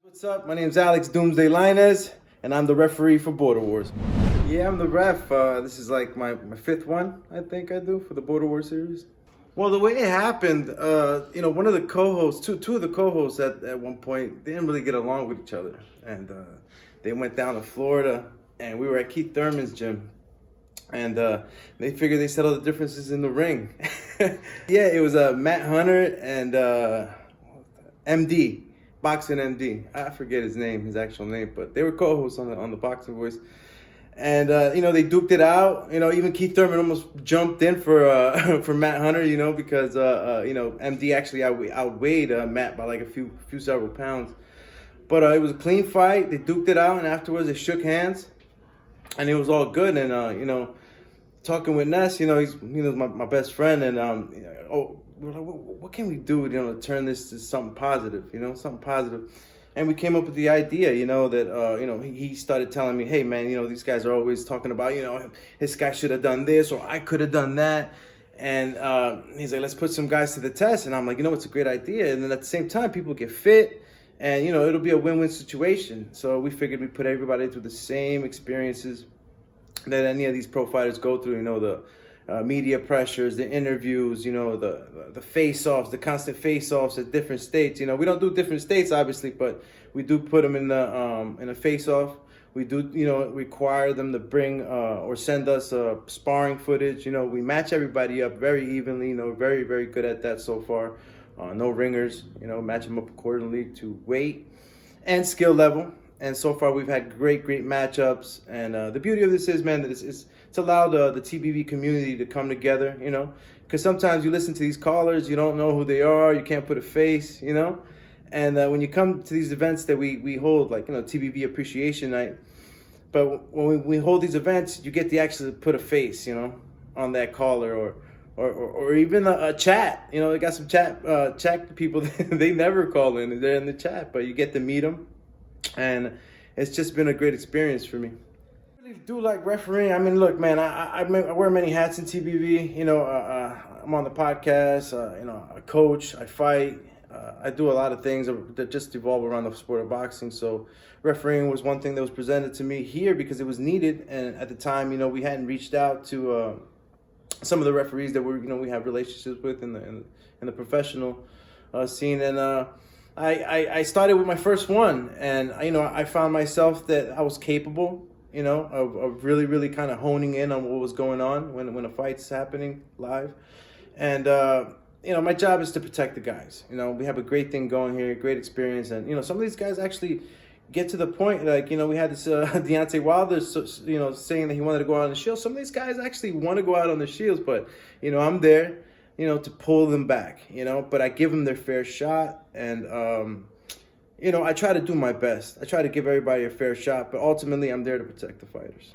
What's up? My name's Alex Doomsday Lainez, and I'm the referee for Border Wars. Yeah, I'm the ref. This is like my fifth one, I think I do, for the Border Wars series. Well, the way it happened, one of the co-hosts, two of the co-hosts at one point, they didn't really get along with each other. And they went down to Florida, and we were at Keith Thurman's gym. And they figured they settled the differences in the ring. Yeah, it was Matt Hunter and MD. Boxing MD. I forget his name, his actual name, but they were co-hosts on the Boxing Voice. And they duked it out. Even Keith Thurman almost jumped in for for Matt Hunter. Because MD actually outweighed Matt by like a few several pounds. But it was a clean fight. They duked it out, and afterwards they shook hands, and it was all good. And talking with Ness, he's my best friend, and we're like, what can we do, to turn this to something positive, something positive. And we came up with the idea, that, he started telling me, hey, man, these guys are always talking about, this guy should have done this, or I could have done that. And he's like, let's put some guys to the test. And I'm like, it's a great idea. And then at the same time, people get fit, and, it'll be a win-win situation. So we figured we'd put everybody through the same experiences that any of these pro fighters go through, the media pressures, the interviews, the face-offs, the constant face-offs at different states. We don't do different states, obviously, but we do put them in a face-off. We do, require them to bring or send us sparring footage. We match everybody up very evenly. Very, very good at that so far. No ringers. Match them up accordingly to weight and skill level. And so far, we've had great matchups. And the beauty of this is, man, that it's allowed the TBV community to come together, because sometimes you listen to these callers, you don't know who they are, you can't put a face, And when you come to these events that we hold, like, TBV Appreciation Night, but when we hold these events, you get to actually put a face, on that caller, or even a chat. They got some chat people, they never call in, they're in the chat, but you get to meet them. And it's just been a great experience for me. I really do like refereeing. I mean, look, man, I wear many hats in TBV. I'm on the podcast. I coach, I fight. I do a lot of things that just evolve around the sport of boxing. So refereeing was one thing that was presented to me here because it was needed. And at the time, we hadn't reached out to some of the referees that we have relationships with in the professional scene. And I started with my first one, and I found myself that I was capable, of really, really kind of honing in on what was going on when a fight's happening live. And my job is to protect the guys. We have a great thing going here, great experience, and some of these guys actually get to the point, like, we had this Deontay Wilder, saying that he wanted to go out on the shield. Some of these guys actually want to go out on the shields, but I'm there, to pull them back, but I give them their fair shot. And, I try to do my best. I try to give everybody a fair shot, but ultimately I'm there to protect the fighters.